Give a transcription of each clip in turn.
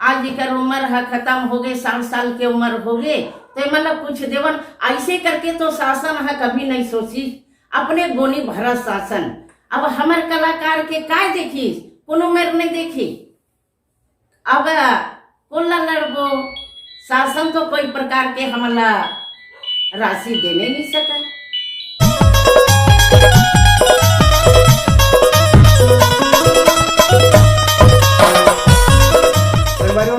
आज एकर उम्र है खत्म हो गए, 60 साल के उम्र हो गए, तो मतलब कुछ देवन ऐसे करके तो शासन है कभी नहीं सोची, अपने गोनी भरत शासन। अब हमार कलाकार के काय देखी, कोनो मेर नहीं देखी। अब कोला लड़बो, शासन तो कोई प्रकार के हमला राशि देने नहीं सका।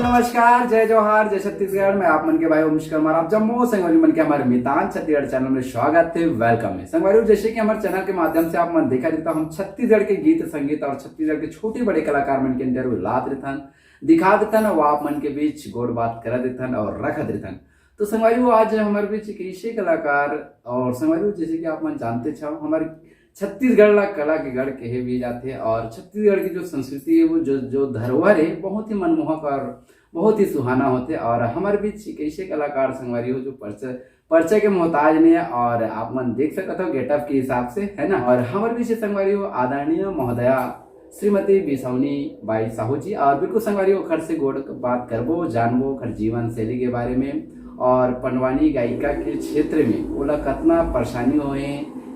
नमस्कार, जय जवाहर, जय छत्तीसगढ़ में आप मन के भाई ओम विश्वकर्मा, आप जम्मू संगवारी मन के हमारे मितान छत्तीसगढ़ चैनल में स्वागत है, वेलकम है। संगवारी जैसे कि हमारे चैनल के माध्यम से आप मन देखा देता हम छत्तीसगढ़ के गीत संगीत और छत्तीसगढ़ के छोटे बड़े कलाकार मन के इंटरव्यू लात रहथन, दिखा देथन और आप मन के बीच गोड़ बात करा देथन और रख देथन। तो संगवारी आज हमारे बीच एक ऐसे कलाकार और संगवारी जैसे कि आप मन जानते छो हमारे छत्तीसगढ़ ला कला के गढ़ कहे भी जाते हैं और छत्तीसगढ़ की जो संस्कृति है वो जो धरोहर है बहुत ही मनमोहक और बहुत ही सुहाना होते। और हमारे बीच एक ऐसे कलाकार संगवारी हो जो परिचय के मोहताज नहीं है और आप मन देख सकते हो गेटअप के हिसाब से, है ना। और हमारे बीच संगवारी हो आदरणीय महोदया श्रीमती बिसौनी बाई साहू जी। और बिल्कुल संगवारी हो खर से गोड़ बात करबो, जानबो खर जीवन शैली के बारे में और पंडवानी गायिका के क्षेत्र में ओला कितना परेशानी हुए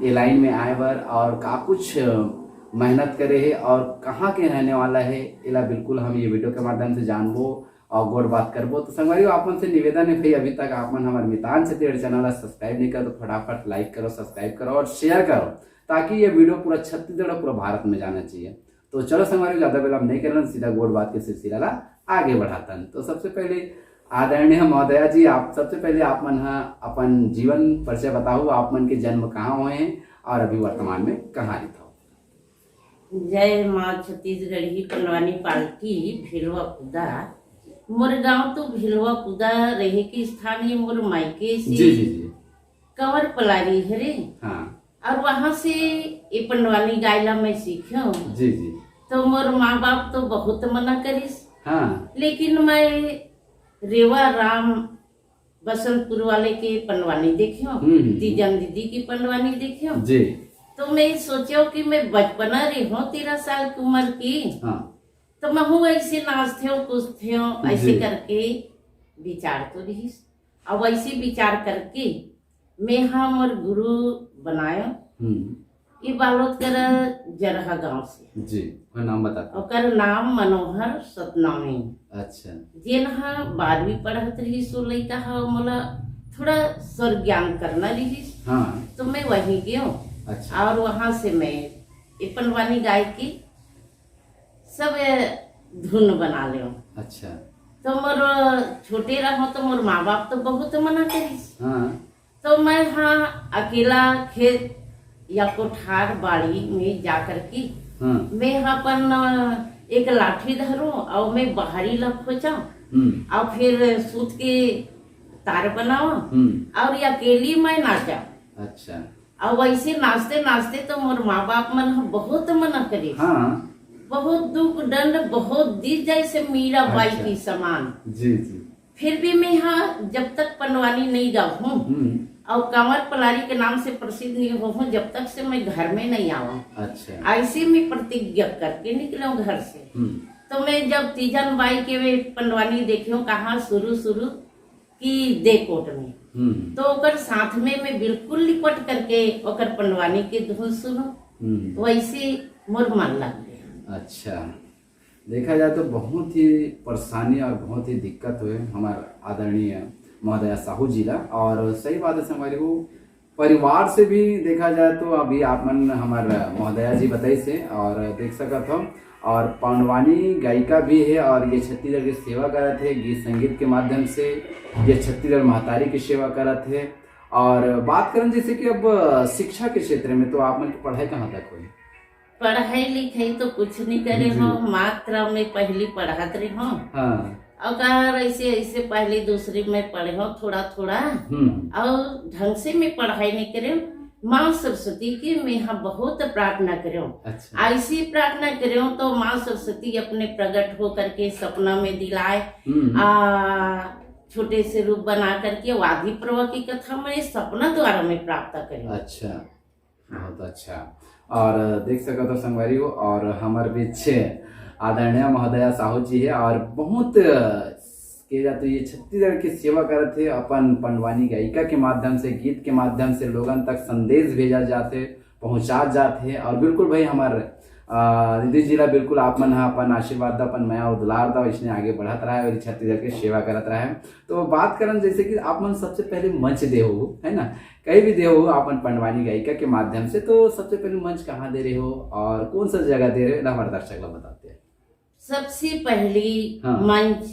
ये लाइन में आए बर और का कुछ मेहनत करे है और कहाँ के रहने वाला है, इला बिल्कुल हम ये वीडियो के माध्यम से जानबो और गोड़ बात करबो। तो संगवारी आप मन से निवेदन है भाई, अभी तक आप मन हमारे मितान छत्तीसगढ़ चैनल सब्सक्राइब नहीं करो तो फटाफट लाइक करो, सब्सक्राइब करो और शेयर करो ताकि ये वीडियो पूरा छत्तीसगढ़ और पूरा भारत में जाना चाहिए। तो चलो संगवारी ज्यादा विलंब नहीं करना, सीधा गोड़ बात के सिलसिला आगे बढ़ाता। तो सबसे पहले आदरणीय महोदया जी, आप सबसे पहले आप मन अपन जीवन परिचय बताओ, आप मन के जन्म कहाँ हुए हैं और अभी वर्तमान में कहाँ रहते हो। जय माँ छत्तीसगढ़ी पंडवानी पार्टी भिलवा कुदा। मोर गांव तो भिलवा कुदा रहे के स्थानीय मोर मायके से जी जी जी कंवर पलारी हरे। हाँ। और वहां से ये पंडवानी गायला मैं सीखो। जी जी। तो मोर माँ बाप तो बहुत मना करिस। हाँ। लेकिन मैं रेवा राम बसंतपुर वाले के पंडवानी देखियो, तीजन दीदी की पंडवानी देखियो जी। तो मैं सोचो कि मैं बचपना रही हूँ 13 साल की उम्र की। हाँ। तो मैं हूँ ऐसे नाचते हो कुछते हो ऐसे करके विचार तो रही। अब ऐसे विचार करके मैं हम और गुरु बनायो ये बालोद कर जरहा गांव से। जी, और नाम बताता। ओकर नाम मनोहर सतनामी। अच्छा। जेन हा 12वीं पढ़त रही सो लइका हा मोला थोड़ा स्वर ज्ञान करना रही। हाँ। तो मैं वहीं गयो। अच्छा। और वहां से मैं ये पंडवानी गाय की सब धुन बना ले। अच्छा। तो मोर छोटे रहो तो मोर माँ बाप तो बहुत मना करिस। हाँ। तो मैं हाँ अकेला खेत या कोठार बाड़ी में जाकर की हाँ। मैं अपन एक लाठी धरूं और मैं बाहरी ला खोचाऊं और फिर सूत के तार बनाओ और अकेली मैं नाचा। अच्छा। और वैसे नाचते नाचते तो मोर माँ बाप मन बहुत मना करे। हाँ। बहुत दुख दंड बहुत दी जैसे मीरा बाई की समान। जी जी। फिर भी मैं यहाँ जब तक पंडवानी नहीं गाऊं और कंवर पलारी के नाम से प्रसिद्ध नहीं हो जब तक से मैं घर में नहीं आऊं। अच्छा। ऐसे मैं प्रतिज्ञा करके निकला घर से। तो मैं जब तीजन बाई के वे पंडवानी देखियो कहाँ शुरू की देकोट में तो ओकर साथ में मैं बिल्कुल लिपट करके ओकर पंडवानी के धुन सुनो वैसे मोर मन लग गया। अच्छा। देखा जाए तो बहुत ही परेशानी और बहुत ही दिक्कत हुए हमारे आदरणीय महोदया साहू जी ला। और सही बात है संगवारी वो परिवार से भी देखा जाए तो अभी आप मन हमारे महोदया जी बताई से और देख सकत हो और पंडवानी गायिका भी है और ये छत्तीसगढ़ की सेवा करत है गीत संगीत के माध्यम से, ये छत्तीसगढ़ महतारी की सेवा करत है। और बात करें जैसे कि अब शिक्षा के क्षेत्र में तो आप मन की पढ़ाई कहाँ तक हुई। पढ़ाई लिखाई तो कुछ नहीं करे हो, मात्र में पहली पढ़त रही हूँ। हाँ। अगर ऐसे ऐसे पहले दूसरी में पढ़े हो थोड़ा थोड़ा और ढंग से मैं पढ़ाई नहीं करे। माँ सरस्वती की मैं यहाँ बहुत प्रार्थना करो। अच्छा। ऐसी प्रार्थना करो तो माँ सरस्वती अपने प्रकट हो करके सपना में दिलाए छोटे से रूप बना करके वादी प्रभा की कथा मैं सपना द्वारा में प्राप्त करें। अच्छा, बहुत अच्छा। और देख सका तो संगवारी हो और हमारे बीच आदरणीय महोदया साहू जी है और बहुत के जाते ये छत्तीसगढ़ की सेवा करते थे। अपन पंडवानी गायिका के माध्यम से, गीत के माध्यम से लोगन तक संदेश भेजा जाते, पहुंचा जाते। और बिल्कुल भाई हमारे दीदी जी ला बिल्कुल आप मन अपन आशीर्वाद दा, अपन मैं दुलार दा, इसने आगे बढ़त रहा है और छत्तीसगढ़ की सेवा करत रहा है। तो बात करन जैसे कि आप मन सबसे पहले मंच दे हो, है ना, कहीं भी दे हो अपन पंडवानी गायिका के माध्यम से, तो सबसे पहले मंच कहाँ दे रहे हो और कौन सा जगह दे रहे हो, हमारे दर्शक ला बताते हैं। सबसे पहली हाँ। मंच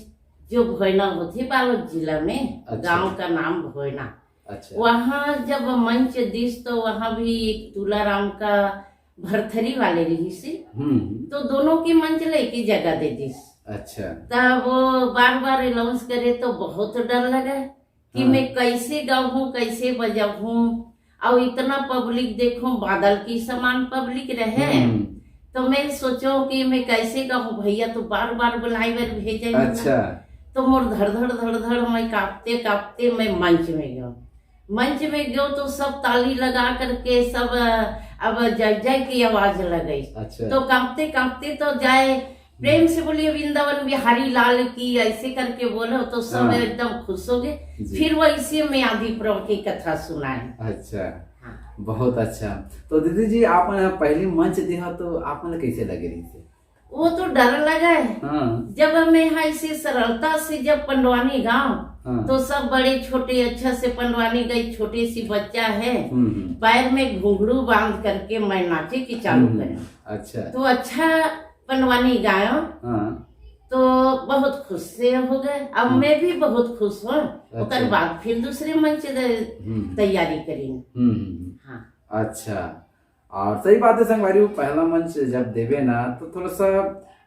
जो भोयना होती बालोद जिला में, अच्छा। गांव का नाम भोयना। अच्छा। वहाँ जब मंच दिस तो वहाँ भी एक तुलाराम का भरथरी वाले रही से, तो दोनों की मंच लेके जगह दे दिस। अच्छा। तब वो बार बार अनाउंस करे तो बहुत डर लगा कि हाँ। मैं कैसे गाऊँ, कैसे बजाऊँ, और इतना पब्लिक देखो, बादल की समान पब्लिक रहे। तो मैं सोचो कि मैं कैसे गाऊँ, भैया तो बार बार बुलाइवर भेजे। अच्छा। तो मोर धड़ धड़ धड़ धड़ मैं कांपते कांपते मैं मंच में गयो। मंच में गयो तो सब ताली लगा करके सब अब जय जय की आवाज लगी। अच्छा। तो कांपते कांपते तो जाए प्रेम से बोलिए वृंदावन बिहारी लाल की, ऐसे करके बोलो तो सब हाँ। एकदम खुश हो गए। जी। फिर वो इसी में आदि प्रभु की कथा सुनाए। अच्छा। हाँ। बहुत अच्छा। तो दीदी जी आप पहली मंच दिया तो आप मन कैसे लगे रही थी? वो तो डर लगा है। हाँ। जब मैं ऐसे सरलता से जब पंडवानी गाँव, हाँ। तो सब बड़े छोटे अच्छा से पंडवानी गई, छोटी सी बच्चा है, हम्म। पैर में घुंघरू बांध करके मैं नाचे की चालू करें। अच्छा। तो अच्छा पंडवानी गायो, हाँ। तो बहुत खुश से हो गए। अब मैं भी बहुत खुश हूँ। अच्छा। उसके बाद फिर दूसरे मंच तैयारी करेंगे। हाँ। अच्छा। और सही बात है संगवारी, वो पहला मंच जब देवे ना तो थोड़ा सा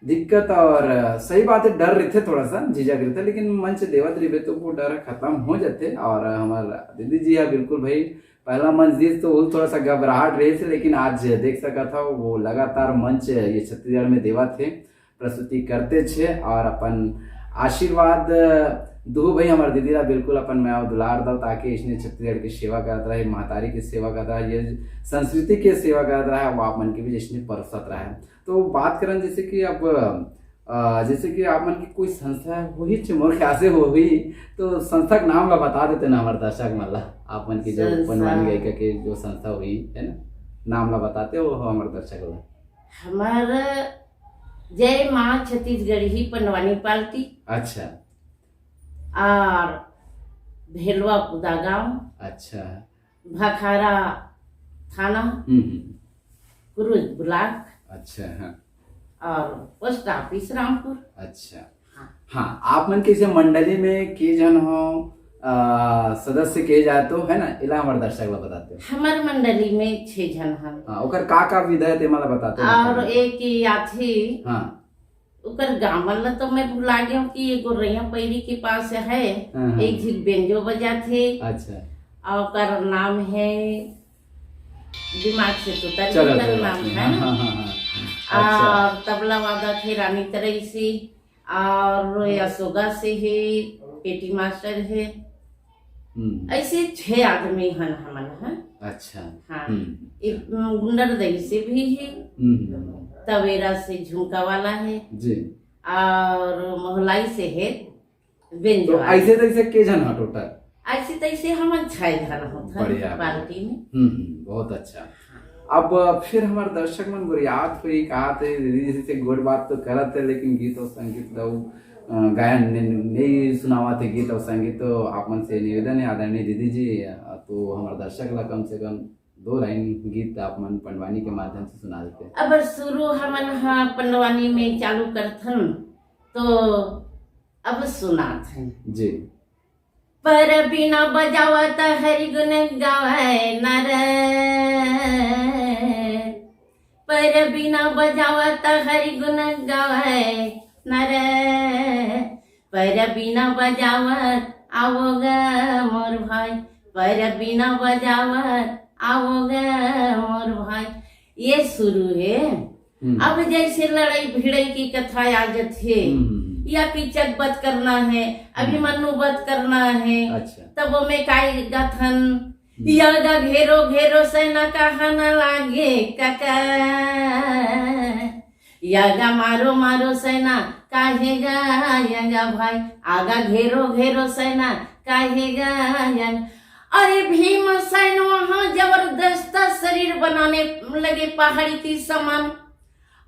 दिक्कत और सही बात है, डर रहते, थोड़ा सा झिझक रहते, लेकिन मंच देवत रहे तो वो डर खत्म हो जाते। और हमारा दीदी जी है बिल्कुल भाई पहला मंच दिस तो वो थोड़ा सा घबराहट रहे थे, लेकिन आज देख सका था वो लगातार मंच ये छत्तीसगढ़ में देवा थे, प्रस्तुति करते थे और अपन आशीर्वाद दो भाई हमारे दीदी ला बिल्कुल अपन मैं दुलार दो, ताकि इसने छत्तीसगढ़ की सेवा करता रहे, महतारी की सेवा करता रहा, ये संस्कृति की सेवा करता रहा, वो आप मन की भी जिसने परसत रहा है। तो बात करें जैसे कि अब जैसे कि आप मन की कोई संस्था हुई मोर ख्याल से हो हुई, तो संस्था का नाम ला बता देते ना हमारे दर्शक मतलब, आप मन की जो पंडवानी गायिका की जो संस्था हुई है ना, नाम ला बताते हो हमारे दर्शक ला। हमारा जय माँ छत्तीसगढ़ ही पंडवानी पार्टी। अच्छा। और भेलवा पुदा गाँव। अच्छा। भखारा थाना, कुरुज ब्लॉक। अच्छा। हाँ। और पोस्ट ऑफिस रामपुर। अच्छा। हाँ। हाँ, आप मन के मंडली में के जन हो सदस्य के जाए तो है ना, इला हमारे दर्शक ला बताते हो। हमारे मंडली में 6 जन हैं। हाँ, ओकर का विधा है ते मला बताते हो। और एक याथी। हाँ। उकर गामल तो मैं भुला गया कि ये गोरैया पैरी के पास है। हाँ। एक झिल बेंजो बजा थे। अच्छा। और उकर नाम है, दिमाग से तो चलो नाम है ना। और तबला वादा थे रानी तरईसी, और अशोका से है, पेटी मास्टर है। ऐसे 6 आदमी हैं हमन है। अच्छा। हाँ। एक गुंडर दही से भी है, तवेरा से झुमका वाला है जी, और मोहलाई से है बेंजो। तो ऐसे तैसे के जन है टोटल? ऐसे तैसे हम 6 जन होते हैं पार्टी में। बहुत अच्छा। अब फिर हमारे दर्शक मन बुरियात हुई कहा थे दीदी जैसे गोड़ बात तो करत है, लेकिन गीत और संगीत तो गायन नहीं सुनावा थे, गीत और संगीत तो आप मन से निवेदन है आदरणीय दीदी जी, तो हमारे दर्शक ला कम से कम 2 लाइन गीत आप मन पंडवानी के माध्यम से सुना देते। अब शुरू हमन हाँ पंडवानी में चालू करथन तो अब सुनात हैं जी। पर बिना बजावत हरि गुण गावे नर, पर बिना बजावत हरि गुण गावे नर, पर बिना बजावत आओगे मोर भाई, पर बिना बजावत आओगे मोर भाई। ये शुरू है। अब जैसे लड़ाई भिड़ाई की कथा आ जाती है, या किचक बद करना है, अभिमन्यु बद करना है। अच्छा। तब में काई गथन यागा घेरो घेरो से न कहा न लागे काका, यगा मारो मारो सेना काहेगा यगा भाई, आगा घेरो घेरो सेना काहेगा यगा। अरे भीम सैन वहां जबरदस्त शरीर बनाने लगे पहाड़ी की समान,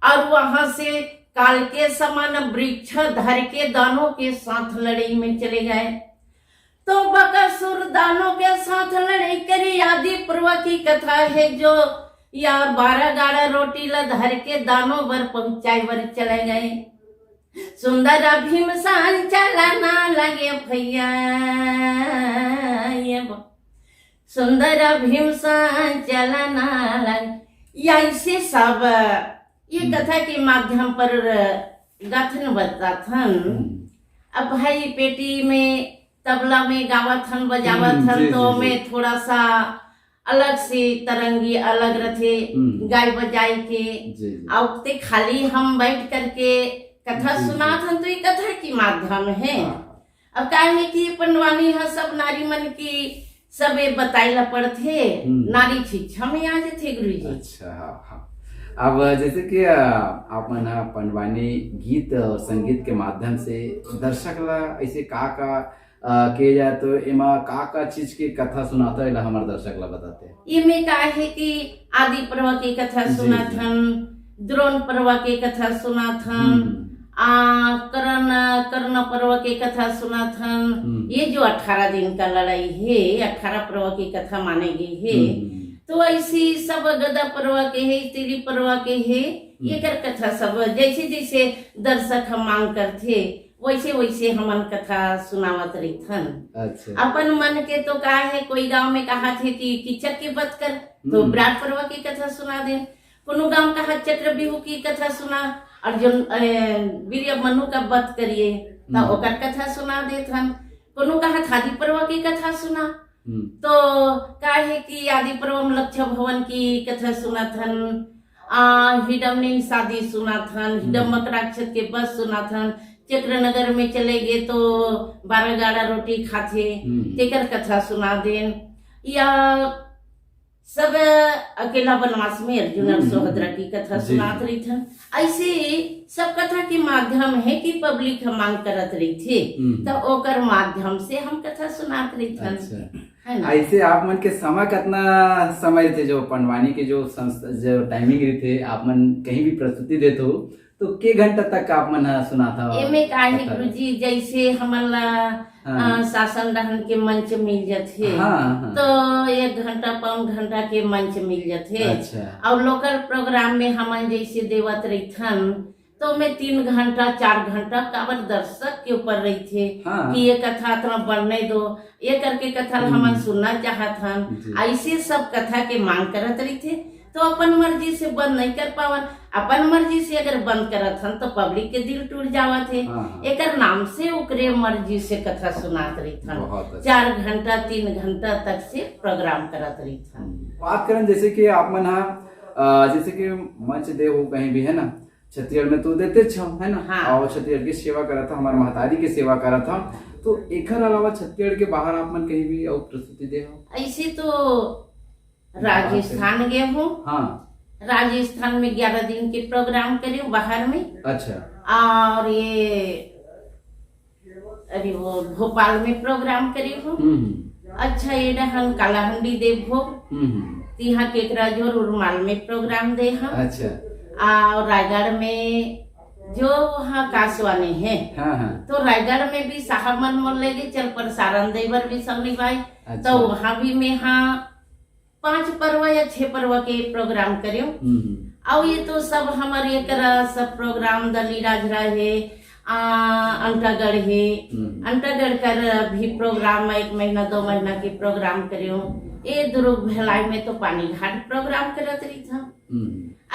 और वहां से काल के समान वृक्ष धर के दानों के साथ लड़ाई में चले गए। तो बकासुर दानों के साथ लड़ाई करी। आदि पर्व की कथा है जो यार 12 गाड़ा रोटी ला धर के दानों बर पहुंचाई बर चले गए। सुंदर भीमसान चला ना लगे भैया, सुंदर भीमसान चला ना लगे। या इसे सब ये कथा के माध्यम पर गाथन बताथन। अब भाई पेटी में तबला में गावथन बजावथन, तो मैं थोड़ा सा अलग से तरंगी अलग रथे गाय बजाई के आउते खाली हम बैठ करके कथा सुनाथन। तो ये कथा की माध्यम है। अब क्या है कि पंडवानी है सब नारी मन की सबे बताइला पड़थे, नारी शिक्षा में आ जाते गुरु जी। अच्छा हाँ। अब जैसे कि आप मन पंडवानी गीत और संगीत के माध्यम से दर्शक ला ऐसे का किए जाए, तो एमा का चीज की कथा सुनाता है हमारे दर्शक ला बताते हैं। ये में का है कि आदि पर्व की कथा सुनाथन, द्रोण पर्व की कथा सुनाथन, कर्ण पर्व की कथा सुनाथन। ये जो 18 दिन का लड़ाई है, 18 पर्व की कथा माने गई है। तो ऐसी सब गदा पर्व के है, तिली पर्व के है, ये कर कथा सब जैसे जैसे दर्शक हम मांग करते वैसे वैसे हमन कथा सुनावत रही थन। अच्छा। अपन मन के तो का है, कोई गांव में कहा थे कि कीचक के बत कर तो विराट पर्व की कथा सुना दे, कोनो गांव कहा चक्र बिहू की कथा सुना, अर्जुन वीर मनु का बत करिए तो ओकर कथा सुना दे थन, कोनो कहा थादी पर्व की कथा सुना। तो का है कि आदि पर्व में लक्ष्य भवन की कथा सुना थन, हिडमनी शादी सुना थन, हिडम मकराक्षर के बस सुना थन, चक्रनगर में चले गए तो 12 गाड़ा रोटी खाते तेकर कथा सुना देन, या सब अकेला वनवास में अर्जुन और सुभद्रा की कथा सुनात रही थन। ऐसे सब कथा के माध्यम है कि पब्लिक हम मांग करत रही थे, तो ओकर माध्यम से हम कथा सुनात रही थन। अच्छा। ऐसे आप मन के समय कितना समय थे जो पंडवानी के जो टाइमिंग रही थे, आप मन कहीं भी प्रस्तुति देते हो तो के घंटा तक आप मन सुना था? एमे का है गुरुजी, जैसे हमला शासन दहन के मंच मिल जाते, तो 1 घंटा 1.25 घंटा के मंच मिल जाते। अच्छा। और लोकल प्रोग्राम में हमन जैसे देवत रही थन, तो मैं 3 घंटा 4 घंटा काबर दर्शक के ऊपर रही थे कि ये कथा इतना बढ़ने दो, ये करके कथा हमन सुनना चाहत हन। ऐसे सब कथा के मांग करत रही थे, तो अपन मर्जी से बंद नहीं कर पावन। अपन मर्जी से अगर बंद करत हन तो पब्लिक के दिल टूट जावत है। एक नाम से ओकरे मर्जी से कथा सुनात रही थन, 4 घंटा 3 घंटा तक से प्रोग्राम करत रही थन। बात करें जैसे कि आप मन जैसे कि मंच दे हो कहीं भी है ना, छत्तीसगढ़ में तो देते छो है ना, और छत्तीसगढ़ की सेवा करा था, हमारे महतारी की सेवा करा था। तो एकर अलावा छत्तीसगढ़ के बाहर आप मन कहीं भी और प्रस्तुति दे हो? ऐसे तो राजस्थान गए हूँ। राजस्थान में 11 दिन के प्रोग्राम करे बाहर में। अच्छा। और ये अभी वो भोपाल में प्रोग्राम करे हूँ। अच्छा, ये रहन कालाहंडी देव भोग, तिहा केकराझोर उरमाल में प्रोग्राम दे हम। अच्छा। और रायगढ़ में जो वहाँ कासवानी है, तो रायगढ़ में भी साहब मन मोल लेगे चल प्रसारण देवर भी सब भाई। तो वहाँ भी मैं 5 पर्व या 6 पर्व के प्रोग्राम करे। और ये तो सब हमारे एक सब प्रोग्राम दली राजरा है, अंटागढ़ है, अंटागढ़ कर भी प्रोग्राम 1 महीना 2 महीना के प्रोग्राम करे। ये दुर्ग भिलाई में तो पानी घाट प्रोग्राम करत रही था।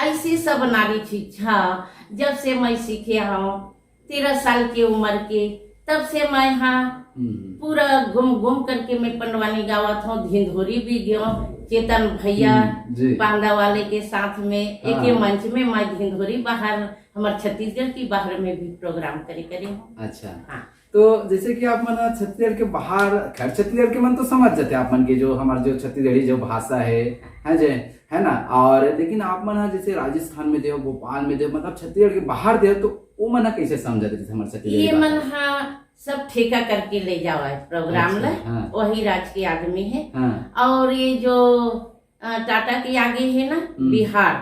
ऐसी सब नारी शिक्षा जब से मैं सीखे हूँ 13 साल की उम्र के, तब से मैं पूरा घूम करके मैं पंडवानी गावत हूँ। धिंधोरी भी गयो, चेतन भैया बांदा वाले के साथ में एक ही मंच में मैं धिंधोरी बाहर हमारे छत्तीसगढ़ की बाहर में भी प्रोग्राम करे। अच्छा। तो जैसे कि आप मन छत्तीसगढ़ के बाहर, खैर छत्तीसगढ़ के मन तो समझ जाते आप मन के जो हमारे जो छत्तीसगढ़ी जो भाषा है जे, है ना। और लेकिन आप मन हा जैसे राजस्थान में देव, भोपाल में देव, मतलब छत्तीसगढ़ के बाहर देव, तो वो मन हा कैसे समझ जैसे हमारे छत्तीसगढ़ ये की मन भाषा? हा सब ठेका करके ले जावा है प्रोग्राम अच्छा, ला। हाँ। वही राज्य के आदमी है। हाँ। और ये जो टाटा के आगे है ना बिहार,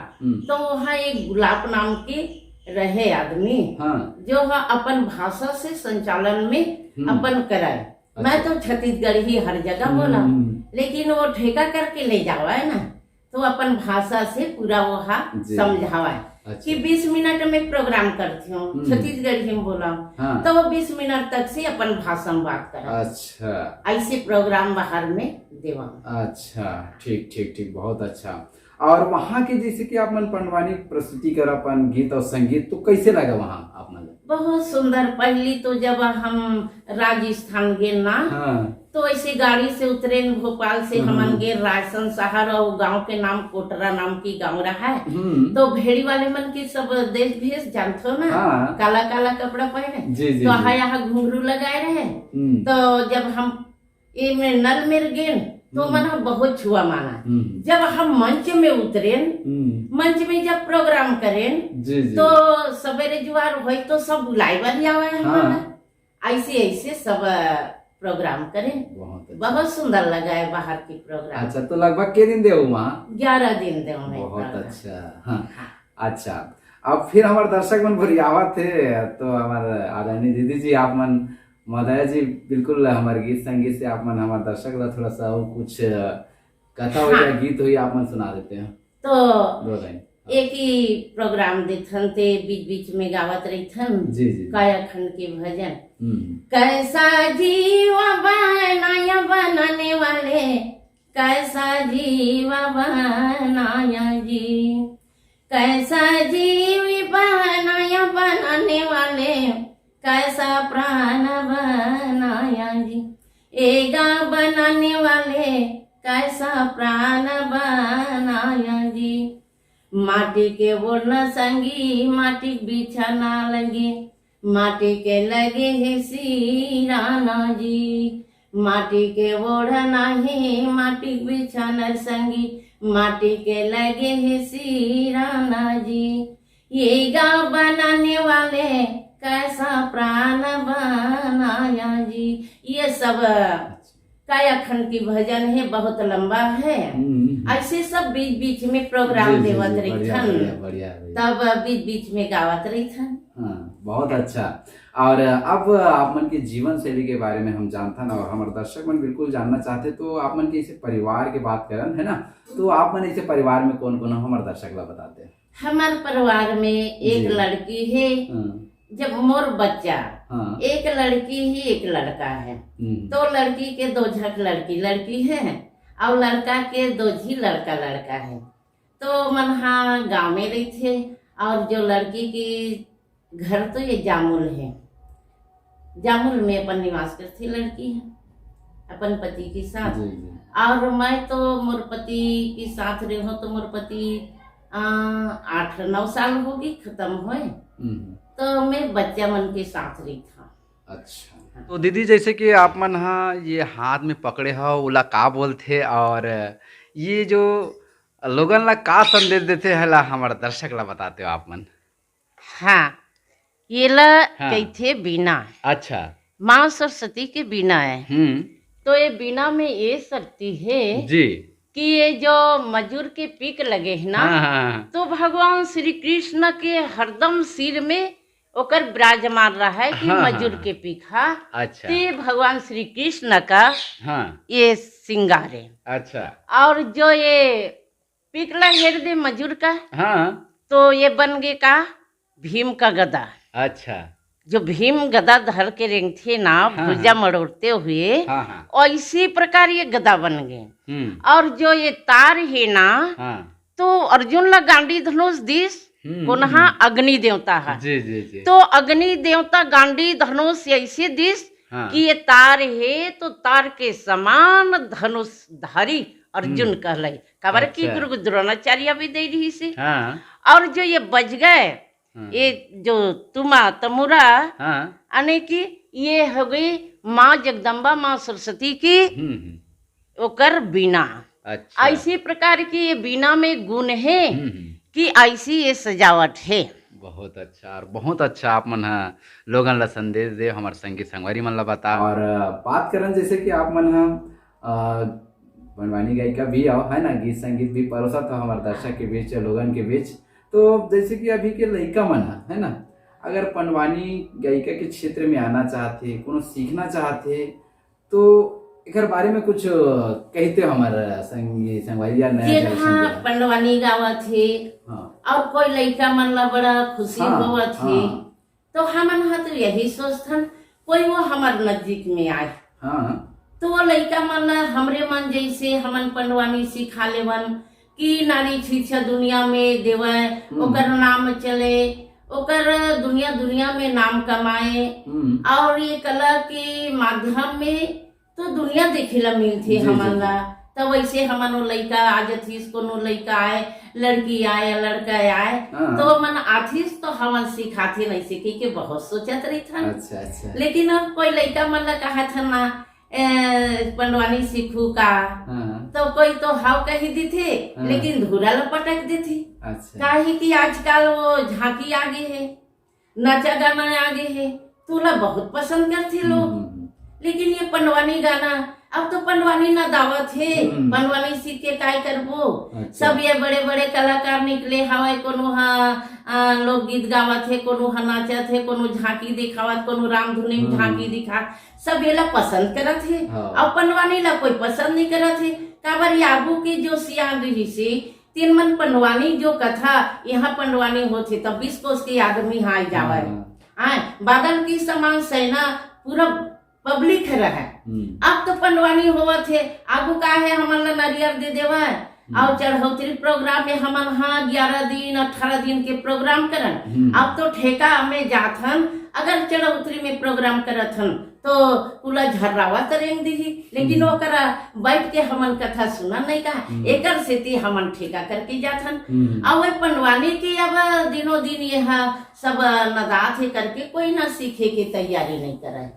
तो वहाँ एक गुलाब नाम के रहे आदमी, हाँ। जो अपन भाषा से संचालन में अपन कराए। मैं तो छत्तीसगढ़ ही हर जगह बोला, लेकिन वो ठेका करके ले जावा है ना, तो अपन भाषा से पूरा वहाँ समझावा है। अच्छा। कि 20 मिनट में प्रोग्राम करती हूँ, छत्तीसगढ़ी में बोला, हाँ। तो वो 20 मिनट तक से अपन भाषा में बात करा। अच्छा, ऐसे प्रोग्राम बाहर में देवा। अच्छा, ठीक ठीक ठीक, बहुत अच्छा। और वहाँ के जैसे कि आप मन पंडवानी प्रस्तुति कर अपन गीत और संगीत, तो कैसे लगा वहाँ आप मन? बहुत सुंदर। पहली तो जब हम राजस्थान गए ना, हाँ। तो ऐसे गाड़ी से उतरे भोपाल से, हमन गए रायसन शहर, और गांव के नाम कोटरा नाम की गांव रहा है। तो भेड़ी वाले मन की सब देश भेष जानते हो ना, हाँ। काला काला कपड़ा पहने, जी, जी, तो यहाँ घुंघरू लगाए रहे। तो जब हम ये में नल मेर गए, तो मना बहुत छुआ माना। जब हम मंच में उतरे, मंच में जब प्रोग्राम करें, तो सवेरे जुआर हुई तो सब बुलाई वाली आवा है हमारा। ऐसे ऐसे सब प्रोग्राम करें। बहुत सुंदर लगा है बाहर की प्रोग्राम। अच्छा, तो लगभग के दिन दे वहाँ? 11 दिन दे। बहुत अच्छा। हाँ। अच्छा, अब फिर हमारे दर्शक मन बरियावत थे, तो हमारे आदरणीय दीदी जी, आप मन महोदय जी, बिल्कुल हमारे गीत संगीत से आप मन हमारे दर्शक ला थोड़ा सा कुछ कथा हो या गीत हो, आप मन सुना देते हैं तो 2 लाइन। एक ही प्रोग्राम देथन ते बीच बीच में गावत रहीथन। जी जी। कायाखंड के भजन। कैसा जीवा बनाया बनाने वाले, कैसा जीवा बनाया जी, कैसा जीव बनाया बनाने वाले, कैसा प्राण बनाया जी, एगा बनाने वाले, कैसा प्राण बनाया जी। माटी के ओढ़ना संगी, माटी बिछाना लगे, माटी के लगे है सिराना जी। माटी के ओढ़ना है, माटी बिछाना संगी, माटी के लगे है सिराना जी। ये गाँव बनाने वाले, कैसा प्राण बनाया जी। ये सब कायाखंड की भजन है, बहुत लंबा है। ऐसे सब बीच बीच में प्रोग्राम देवत रही थन, तब बीच बीच में गावत रही थन। हाँ, बहुत अच्छा। और अब आप मन के जीवन शैली के बारे में हम जानथन, और हमारे दर्शक मन बिल्कुल जानना चाहते, तो आप मन के ऐसे परिवार के बात करन, है ना, तो आप मन ऐसे परिवार में कौन कौन हमारे दर्शक ला बताते हैं? हमारे परिवार में एक लड़की है, जब मोर बच्चा, एक लड़की ही एक लड़का है। तो लड़की के 2 झक लड़की है, और लड़का के 2 झी लड़का है। तो मन हाँ गाँव में रही थे, और जो लड़की की घर तो ये जामुल है, जामुल में अपन निवास करती लड़की है अपन पति के साथ। और मैं तो मोर पति के साथ रही हूँ, तो मोर पति 8-9 साल होगी खत्म हुए, तो मैं बच्चा मन के साथ रही था। अच्छा, तो दीदी जैसे कि आप मन हाँ ये हाथ में पकड़े हो, ओला का बोलते, और ये जो लोगन ला का संदेश देते हैं ला हमारे दर्शक ला बताते हो आप मन? हाँ, ये ला कहते बीना। अच्छा, माँ सरस्वती के बीना है। तो ये बीना में ये शक्ति है जी कि ये जो मजूर के पीक लगे है ना, तो भगवान श्री कृष्ण के हरदम सिर में ओकर विराजमान रहा है कि मजूर के पीक। अच्छा, तो भगवान श्री कृष्ण का ये श्रृंगार है। अच्छा, और जो ये पिकला हृदय मजूर का, तो ये बन गए का भीम का गदा। अच्छा, जो भीम गदा धर के रेंगते ना, भुजा मड़ोड़ते हुए, और इसी प्रकार ये गदा बन गए। और जो ये तार है ना, तो अर्जुन ला गांडी धनुष दिस कोनहा अग्नि देवता है। जी जी जी। तो अग्नि देवता गांडी धनुष ऐसे दिस कि ये तार है, तो तार के समान धनुष धारी अर्जुन कहले। खबर की गुरु द्रोणाचार्य भी दे रही से। और जो ये बज गए, ये जो तुमा तमुरा आने की, ये हो गई माँ जगदम्बा, माँ सरस्वती की ओकर बीना। अच्छा। ऐसी प्रकार की ये बीना में गुण है कि ऐसी ये सजावट है। बहुत अच्छा और बहुत अच्छा आप मन हा लोगन ला संदेश दे हमार संगीत संगवारी मन ला बता। और बात करन जैसे कि आप मन हा बनवानी गायिका भी आओ है ना, गीत संगीत भी परोसा था हमारे दर्शक के बीच लोगन के बीच। तो जैसे कि अभी के लड़का मन है ना, अगर पंडवानी गायिका के क्षेत्र में आना चाहते, कोनो सीखना चाहते, तो एक बारे में कुछ कहते हो हमारा संगीत संगवारी या नया जनरेशन पंडवानी गावा थे। हाँ। और कोई लड़का मन ला बड़ा खुशी हुआ थे। तो हमन हा तो यही सोचथन कोई वो हमार नजदीक में आए। हाँ। तो वो लड़का मन हमरे मन जैसे हमन पंडवानी सिखा लेवन कि नारी शिक्षा दुनिया में देवे, ओकर नाम चले, ओकर दुनिया दुनिया में नाम कमाए। और ये कला के माध्यम में तो दुनिया देखेला मिलती हमन ला। तो वैसे हमन वो लड़का आज थीस कोनो लड़का आए, लड़की आए या लड़का आए तो मन आथीस तो हमन सिखाथे नहीं सीखे के बहुत सोचत रही था। अच्छा, अच्छा। लेकिन अब कोई लड़का मन ला कहा था ना पंडवानी सीखू का, तो कोई तो हाव कही दी थे, लेकिन धूरा ला पटक दी थी। अच्छा। काहे कि आजकल वो झांकी आगे है, नाचा गाना आगे है, तुला बहुत पसंद करते लोग। लेकिन ये पंडवानी गाना अब तो पंडवानी ना दावत है, पंडवानी सीख के काय करबो। अच्छा। सब ये बड़े बड़े कलाकार निकले हवे, कोनो लोक गीत गावत है, कोनो नाचत है, कोनो झांकी दिखावत, कोनो रामधुनी में झांकी दिखा, सब ये ला पसंद करत है। और पंडवानी ला कोई पसंद नहीं करत है। काबर आगू की जो सियान रही से तीन मन पंडवानी जो कथा यहाँ पंडवानी होते तब 20 कोस के आदमी हाई जावे। बादल की समान सेना पूरा पब्लिक रहे। अब तो पंडवानी हुआ थे, आगू का है हमारा नारियल दे देवा और चढ़ौतरी प्रोग्राम में हमन हाँ 11 दिन 18 दिन के प्रोग्राम करन। अब तो ठेका में जाथन, अगर चढ़ौतरी में प्रोग्राम करथन तो पूरा झर्रावा तरेंग दी, लेकिन ओकरा बैठ के हमन कथा सुना नहीं का, एकर सेती हमन ठेका करके जाथन। और पंडवानी की अब दिनों दिन यह सब नदात है करके कोई ना सीखे की तैयारी नहीं करे।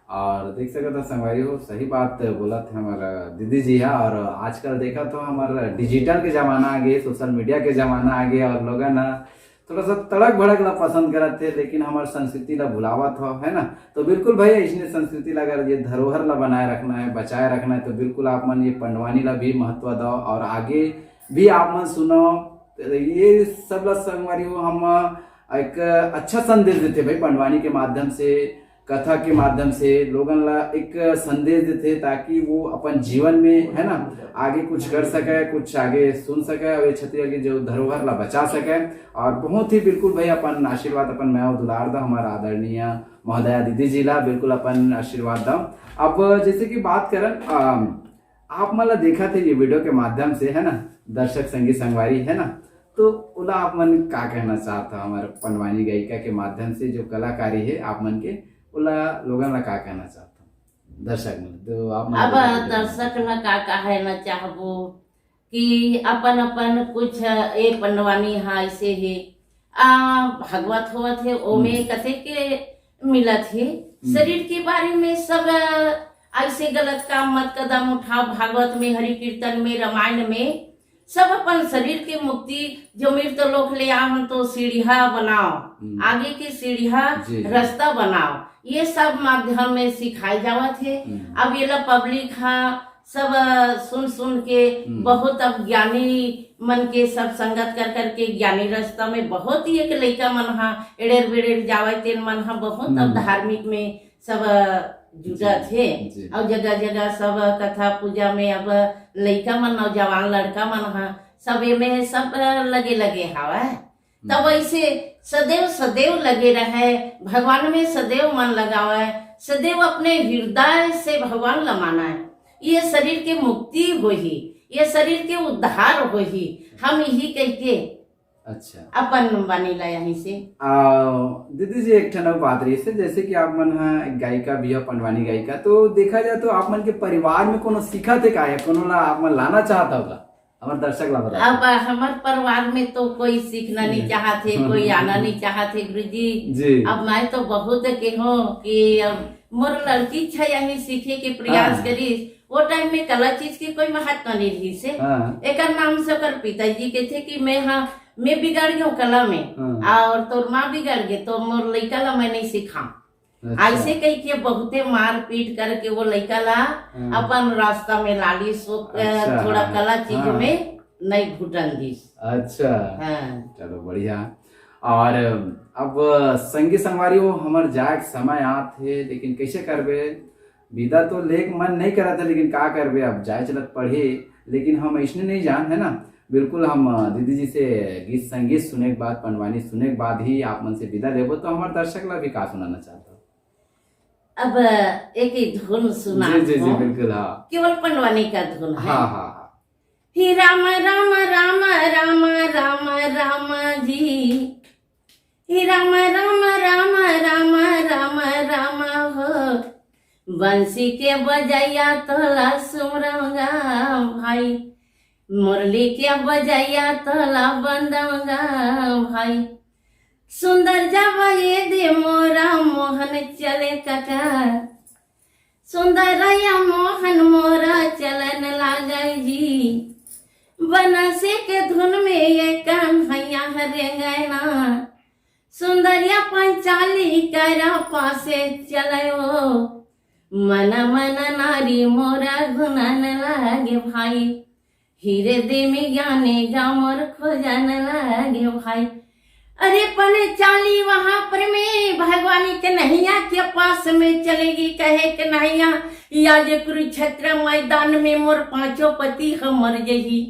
और देख सकते था संगवारी हो, सही बात बोला थे हमारा दीदी जी है। और आजकल देखा तो हमारा डिजिटल के जमाना आ गए, सोशल मीडिया के जमाना आ गया, और लोग ना थोड़ा सा तड़क भड़क ला पसंद करते थे, लेकिन हमारे संस्कृति ला भुलावत हो है ना। तो बिल्कुल भाई इसने संस्कृति ला अगर ये धरोहर ला बनाए रखना है, बचाए रखना है, तो बिल्कुल आप मन ये पंडवानी ला भी महत्व दो और आगे भी आप मन सुनो। ये सब ला संगवारी हो हम एक अच्छा संदेश देते भाई पंडवानी के माध्यम से, कथा के माध्यम से लोगन ला एक संदेश देते, ताकि वो अपन जीवन में है ना आगे कुछ कर सके, कुछ आगे सुन सके और छत्तीसगढ़ की जो धरोहर ला बचा सके। और बहुत ही बिल्कुल भाई अपन आशीर्वाद अपन मैं दुलार दो हमारा आदरणीय महोदया दीदी जी ला बिल्कुल अपन आशीर्वाद दो। अब जैसे कि बात करन आप मतलब देखा थे ये वीडियो के माध्यम से है ना, दर्शक संगीत संगवारी है ना, तो उला आप मन का कहना चाहता हमारे पंडवानी गायिका के माध्यम से जो कलाकारी है आप मन के उला लोगन ला का कहना चाहता दर्शक में, तो आप अब दर्शक ला का कहना चाहबो कि अपन अपन कुछ ए पंडवानी हा ऐसे है भगवत होवत है, ओमे कथे के मिलत है। शरीर के बारे में सब ऐसे गलत काम मत कदम उठाओ, भागवत में, हरि कीर्तन में, रामायण में सब अपन शरीर के मुक्ति जो मृत लोक ले आम तो सीढ़िया बनाओ, आगे की सीढ़िया रास्ता बनाओ, ये सब माध्यम में सिखाई जावत है। अब ये लोग पब्लिक हा सब सुन सुन के बहुत अब ज्ञानी मन के सब संगत कर करके ज्ञानी रास्ता में बहुत ही एक लड़का मन हा एड़ेर बेड़ेर जावे तेन मन हा बहुत अब धार्मिक में सब जुटत है। और जगह जगह सब कथा पूजा में अब लड़का मन नौजवान लड़का मन हा सब में सब लगे लगे हवा। तब ऐसे सदैव सदैव लगे रहे, भगवान में सदैव मन लगावे, सदैव अपने हृदय से भगवान लमाना है। ये शरीर के मुक्ति होही, ये शरीर के उद्धार होही, हम यही कह के अच्छा अपन बनेला यहीं से। दीदी जी एक ठन बात रही है, जैसे कि आप मन गायिका भी है पंडवानी गायिका, तो देखा जाए तो आप मन के परिवार में कोनो सीखा थे का है, कोनो ला आप मन लाना चाहता होगा हमारे दर्शक ला बता। अब हमारे परिवार में तो कोई सीखना नहीं चाहते, कोई आना नहीं चाहते गुरुजी। अब मैं तो बहुत कहूँ कि अब मोर लड़की इच्छा यही सीखे के प्रयास करी, वो टाइम में कला चीज की कोई महत्व नहीं रही से। हाँ। एक नाम से ओकर पिताजी के थे कि मैं बिगड़ गया कला में, हाँ। और तोर माँ बिगड़ गए तो मोर लड़का ला मैं नहीं सिखा। अच्छा। ऐसे कही के बहुते मार पीट करके वो लड़का ला अपन रास्ता में लाली सो अच्छा, थोड़ा हाँ, कला चीज हाँ। में नहीं घुटन दी। अच्छा। हाँ। चलो बढ़िया। और अब संगी संगवारी हो हमर जाए के समय आत है, लेकिन कैसे करबे, विदा तो लेक मन नहीं करा था, लेकिन का करबे, अब जाए चलत पढ़े। लेकिन हम ऐसने नहीं जान है ना, बिल्कुल हम दीदी जी से गीत संगीत सुने के बाद, पंडवानी सुने के बाद ही आप मन से विदा लेबो। तो हमारे दर्शक ला भी का सुनाना चाहता हूँ। अब एक ही धुन सुना जी जी जी बिल्कुल। हाँ केवल पंडवानी का धुन है। हाँ हाँ हाँ। ही राम राम राम राम राम राम जी, ही राम राम राम राम राम राम हो, बंसी के बजैया तोला सुमरंगा भाई, मुरली के बजैया तोला बंदंगा भाई, सुंदर जवाये दे मोरा मोहन चले कका, सुंदरया मोहन मोरा चलन लागे जी, बनसे के धुन में ये कन्हैया रेंगना, सुंदरिया पंचाली करा पासे चलो, मन मन नारी मोरा गुनन लागे भाई, हीरे दे में ज्ञाने गामर खोजन लागे भाई। अरे पने चाली वहां पर में भगवानी के नैया के पास में चलेगी, कहे के नैया या जे कुरुक्षेत्र मैदान में मोर पांचों पति हम मर जही,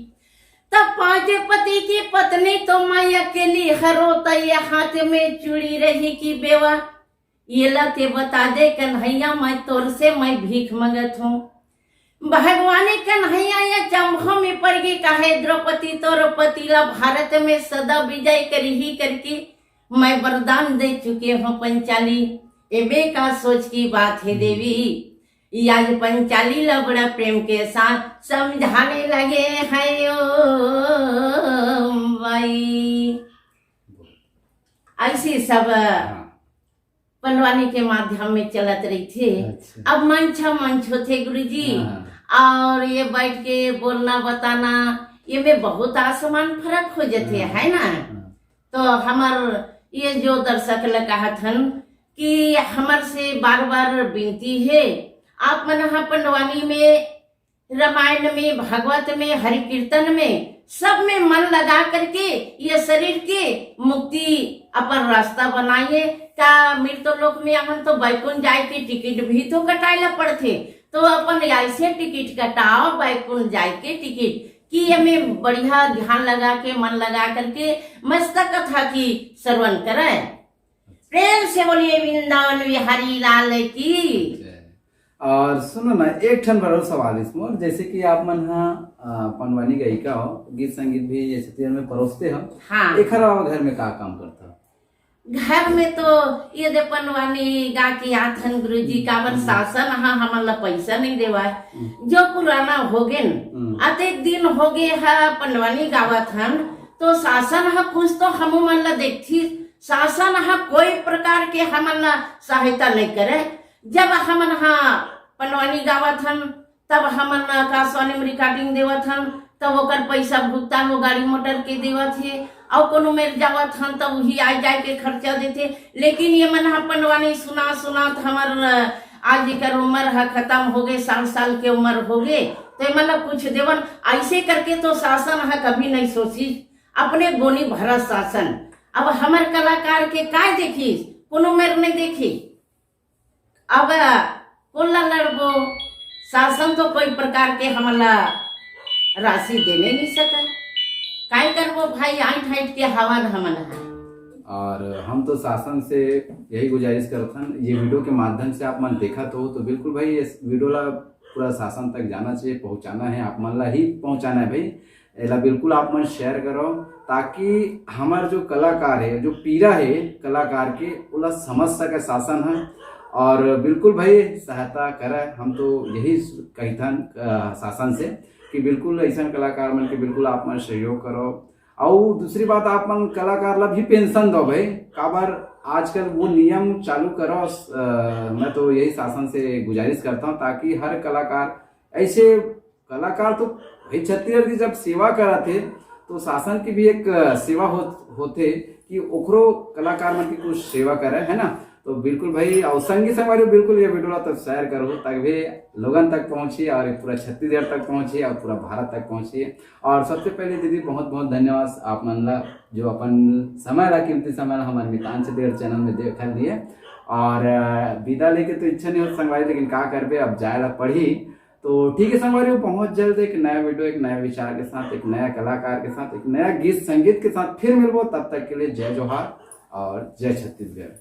तब पांच पति की पत्नी तो मैं अकेली हरो, ये हाथ में चूड़ी रही की बेवा, ये लते बता दे कन्हैया मैं तोर से मैं भीख मंगत हूँ। भगवानी कन्हैया या चंभा में पड़ गई, कहे द्रौपदी तोर पति ला भारत में सदा विजय करी ही करके मैं वरदान दे चुके हूँ पंचाली, एबे का सोच की बात है देवी। आज पंचाली ला बड़ा प्रेम के साथ समझाने लगे हैं ओ भाई। ऐसी सब पंडवानी के माध्यम में चलत रही थे। अच्छा। अब मंच होते गुरुजी, और ये बैठ के बोलना बताना ये में बहुत आसमान फर्क हो जाते है ना। तो हमार ये जो दर्शक लोग कहा थन कि हमार से बार बार विनती है, आप मन पंडवानी में, रामायण में, भागवत में, हरि कीर्तन में, सब में मन लगा करके ये शरीर के मुक्ति अपन रास्ता बनाइए। का मृत्युलोक में अपन तो बैकुंठ जाए के टिकट भी तो कटाइला पड़ते, तो अपन ऐसे टिकट कटाओ बैकुंठ जाए के टिकट कि ये में बढ़िया ध्यान लगा के मन लगा करके मस्त कथा की श्रवण करे। प्रेम से बोलिए वृंदावन बिहारी लाल की। और सुनो ना, एक ठन बड़ो सवाल इसमें, जैसे कि आप मन पंडवानी गायिका हो, गीत संगीत भी ये छत्तीसगढ़ में परोसते हो। हाँ। एक घर में का काम करता हो? घर में तो ये दे पंडवानी गा के आथन गुरुजी का वर शासन हमारा पैसा नहीं देवा, जो पुराना हो गए अतेक दिन हो गए है पंडवानी गावत हन, तो शासन है कुछ तो हम मन ला देखती, शासन है कोई प्रकार के हमन सहायता नहीं करे। जब हमन पंडवानी गावत हन तब हमन आकाशवाणी में रिकॉर्डिंग देवत हन, तब ओकर पैसा भुगतान वो गाड़ी मोटर के देवत है, और कोनो मेर जावत हन तब वही आ जाए के खर्चा देते। लेकिन ये मन पंडवानी सुना तो हमार आज कर उम्र है खत्म हो गए, 60 साल के उम्र हो गए, तो मतलब कुछ देवन ऐसे करके तो शासन है कभी नहीं सोची, अपने गोनी भरा शासन। अब हमार कलाकार के काय देखी, कोनो मेर नहीं देखी। अब कोल्ला लड़बो, शासन तो कोई प्रकार के हमला राशि देने नहीं सका, काय करबो भाई, आइट के हवा हमन है। और हम तो शासन से यही गुजारिश करथन, ये वीडियो के माध्यम से आप मन देखा तो बिल्कुल भाई इस वीडियो ला पूरा शासन तक जाना चाहिए, पहुंचाना है, आप मन ला ही पहुंचाना है भाई। एला बिल्कुल आप मन शेयर करो, ताकि हमार जो कलाकार है, जो पीड़ा है कलाकार के, उला समझ सके शासन है, और बिल्कुल भाई सहायता करे। हम तो यही कहथन शासन से कि बिल्कुल ऐसा कलाकार मन के बिल्कुल आप मन सहयोग करो। और दूसरी बात, आप मन कलाकार ला भी पेंशन दो भाई, काबर आजकल वो नियम चालू करो। मैं तो यही शासन से गुजारिश करता हूँ, ताकि हर कलाकार ऐसे कलाकार तो भाई छत्तीसगढ़ की जब सेवा करा थे तो शासन की भी एक सेवा होते कि ओकरो कलाकार मन की कुछ सेवा करे, है ना। तो बिल्कुल भाई और संगी संगवारी बिल्कुल ये वीडियो तक शेयर करो ताकि लोगन तक पहुंची और पूरा छत्तीसगढ़ तक पहुंची और पूरा भारत तक पहुंची। और सबसे पहले दीदी बहुत बहुत धन्यवाद आप मन ला जो अपन समय ला कीमती समय ला हमारे मितान छत्तीसगढ़ चैनल में देख लिए। और विदा लेके तो इच्छा नहीं होता संगवारी, लेकिन का करबे अब जाए ला पढ़ी। तो ठीक है संगवारी, पहुंच जल्द एक नया वीडियो, एक नया विचार के साथ, एक नया कलाकार के साथ, एक नया गीत संगीत के साथ फिर मिलबो। तब तक के लिए जय जोहार और जय छत्तीसगढ़।